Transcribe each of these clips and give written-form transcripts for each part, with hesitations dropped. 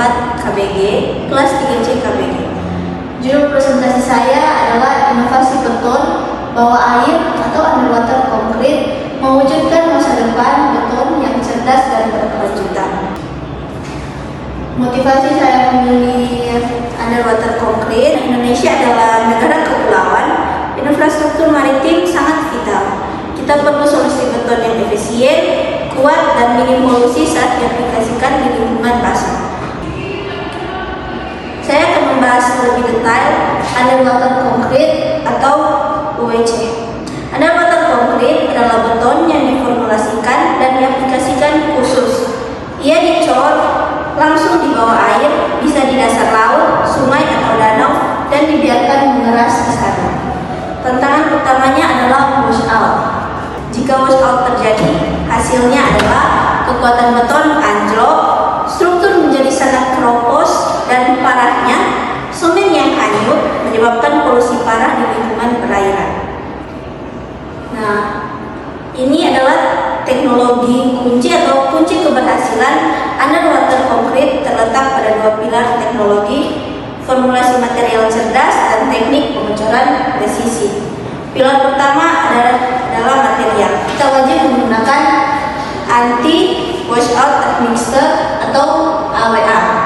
4 KBG, kelas 3C KBG. Judul presentasi saya adalah inovasi beton bawah air atau underwater concrete mewujudkan masa depan beton yang cerdas dan berkelanjutan. Motivasi saya memilih Underwater concrete, Indonesia adalah negara kepulauan, infrastruktur maritim sangat vital. Kita perlu solusi beton yang efisien, kuat, dan minim polusi saat diaplikasikan di lingkungan basah. Saya akan membahas lebih detail underwater concrete atau UWC. Underwater concrete adalah beton yang diformulasikan dan diaplikasikan khusus. Ia dicor langsung di bawah air, bisa di dasar laut, sungai atau danau, dan dibiarkan mengeras di sana. Tantangan utamanya adalah wash out. Jika wash out terjadi, hasilnya adalah kekuatan beton anjlok, struktur menjadi sangat keropos, dan parahnya semen yang hanyut menyebabkan polusi parah di lingkungan perairan. Nah, ini adalah teknologi kunci atau kunci keberhasilan underwater concrete terletak pada dua pilar teknologi, formulasi material cerdas dan teknik pengecoran presisi. Pilar pertama adalah material. kita wajib menggunakan Anti washout admixture atau AWA.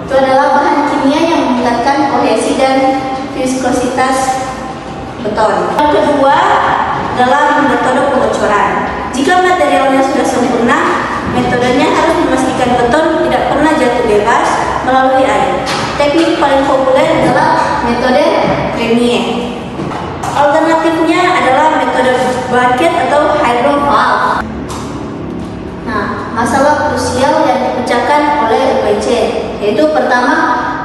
itu adalah bahan kimia yang meningkatkan kohesi dan viskositas Beton. Yang kedua adalah metode pengecoran. Jika materialnya sudah sempurna, metodenya harus memastikan beton tidak pernah jatuh bebas melalui air. Teknik paling populer adalah metode Premier. Alternatifnya adalah metode bucket atau hydrovalve. Nah, masalah krusial yang dipecahkan oleh UWC yaitu pertama,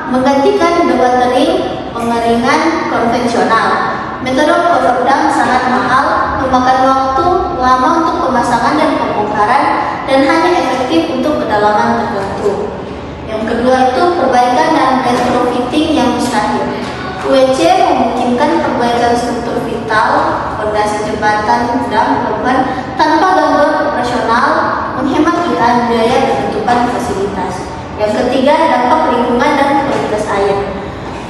menggantikan dewatering pengeringan konvensional. Metode cover dam sangat mahal, memakan waktu lama untuk pemasangan dan pembongkaran, dan hanya efektif untuk kedalaman tertentu. Yang kedua itu perbaikan dan retrofitting yang mustahil. UWC memungkinkan perbaikan struktur vital, fondasi jembatan, dam, pelabuhan tanpa gangguan operasional, menghemat biaya penutupan fasilitas. Yang ketiga, dampak lingkungan dan kualitas air.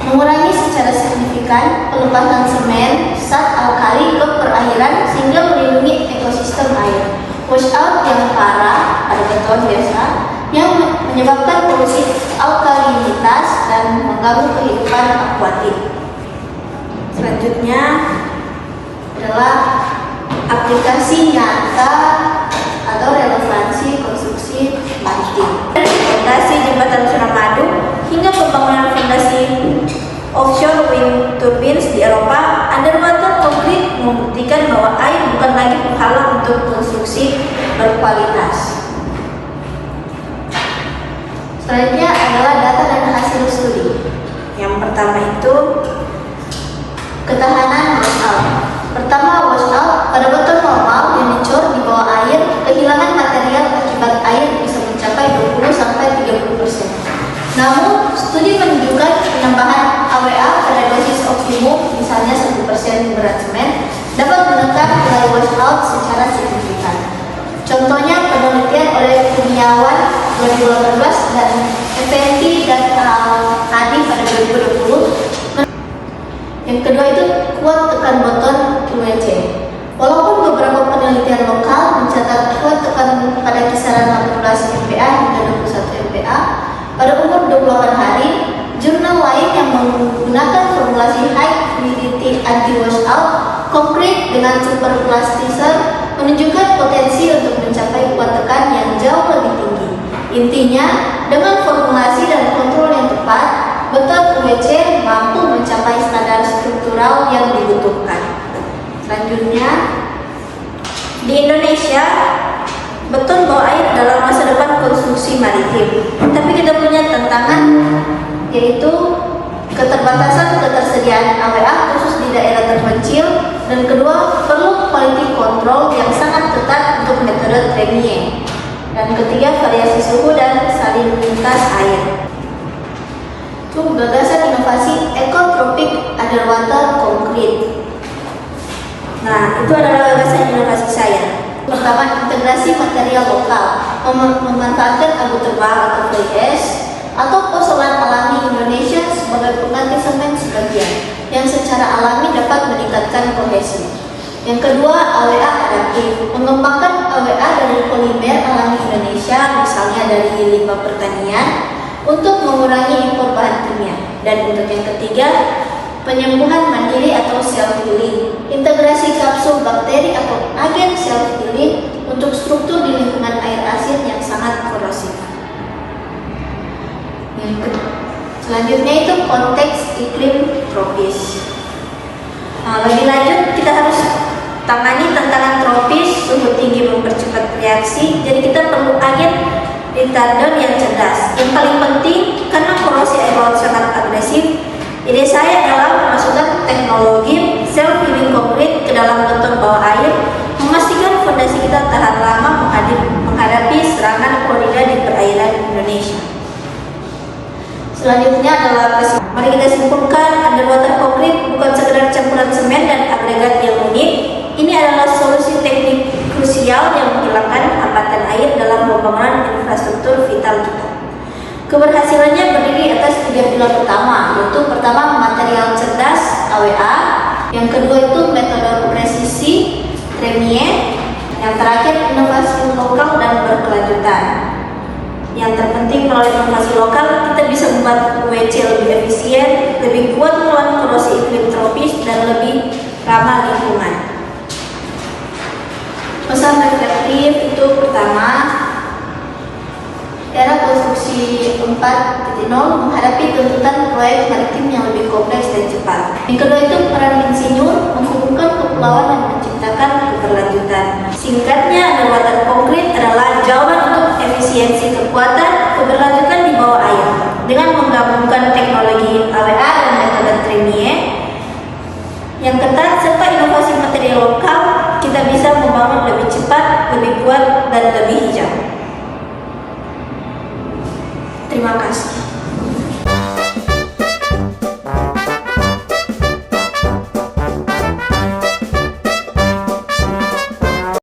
Mengurangi secara signifikan pelepasan semen, zat alkali ke perairan sehingga melindungi ekosistem air. Washout yang parah pada beton biasa yang menyebabkan polusi alkalinitas dan mengganggu kehidupan akuatik. Selanjutnya Adalah aplikasi nyata atau relevansi konstruksi maritim. fondasi jembatan Suramadu hingga pembangunan fondasi offshore wind turbines di Eropa, underwater concrete membuktikan bahwa air bukan lagi penghalang untuk konstruksi berkualitas. Selanjutnya adalah data dan hasil studi. Yang pertama itu Ketahanan washout. Pertama, washout pada beton normal yang dicor di bawah air, kehilangan material akibat air bisa mencapai 20-30%. Namun, studi menunjukkan penambahan AWA pada dosis optimum, misalnya 1% berat semen, dapat menekan nilai washout secara signifikan. Contohnya penelitian oleh Kurniawan 2018 dan Effendi dan Al-Hadi pada 2020. Yang kedua itu kuat tekan beton UWC. Walaupun beberapa penelitian lokal mencatat kuat tekan pada kisaran 18 MPa hingga 21 MPa pada umur 28 hari, jurnal lain yang menggunakan formulasi high fluidity anti washout konkret dengan superplasticizer menunjukkan potensi untuk mencapai kuat tekan yang jauh lebih tinggi. Intinya, dengan formulasi dan kontrol yang tepat, beton UWC mampu mencapai standar struktural yang dibutuhkan. Selanjutnya, di Indonesia, beton bawah air adalah masa depan konstruksi maritim. Tapi kita punya tantangan, yaitu keterbatasan ketersediaan AWA khusus di daerah terpencil, dan kedua, perlu quality control yang sangat ketat untuk metode Premier. Dan ketiga, variasi suhu dan salinitas air. Itu gagasan inovasi ekotropik underwater concrete. Nah, itu adalah gagasan inovasi saya. Pertama, integrasi material lokal, memanfaatkan abu tebal atau fly ash, atau pozolan alami Indonesia sebagai pengganti semen sebagian yang secara alami dapat meningkatkan kohesi. Yang kedua, AWA adaptif, mengembangkan AWA dari polimer alami Indonesia, misalnya dari limbah pertanian, untuk mengurangi impor bahan kimia. Dan untuk yang ketiga, penyembuhan mandiri atau self-healing, integrasi kapsul bakteri atau agen self-healing untuk struktur di lingkungan air asin yang sangat korosif. Selanjutnya itu konteks iklim tropis. Nah, lebih lanjut kita harus tangani tantangan tropis, suhu tinggi mempercepat reaksi, jadi kita perlu agen retardant yang cerdas. Yang paling penting, karena korosi air laut sangat agresif, ide saya adalah memasukkan teknologi self-healing konkret ke dalam beton bawah air, memastikan fondasi kita tahan lama menghadapi serangan klorida di perairan Indonesia. Selanjutnya adalah kesimpulan. Mari kita simpulkan, underwater concrete bukan sekedar campuran semen dan agregat yang unik. Ini adalah solusi teknik krusial yang menghilangkan hambatan air dalam pembangunan infrastruktur vital kita. Keberhasilannya berdiri atas 3 pilar utama, yaitu pertama material cerdas AWA, yang kedua itu metode presisi Tremier, yang terakhir inovasi lokal dan berkelanjutan. Yang terpenting melalui inovasi lokal kita bisa membuat UEC lebih efisien, lebih kuat melawan korosi iklim tropis dan lebih ramah lingkungan. Pesan reflektif itu pertama, era konstruksi 4.0 menghadapi tuntutan proyek maritim yang lebih kompleks dan cepat. Yang kedua itu peran insinyur menghubungkan kepulauan dan menciptakan keberlanjutan. Singkatnya, underwater concrete adalah jawaban untuk efisiensi kekuatan keberlanjutan di bawah air. Dengan menggabungkan teknologi AWA dan metode Tremier yang ketat serta inovasi material lokal, kita bisa membangun lebih cepat, lebih kuat, dan lebih hijau. Terima kasih.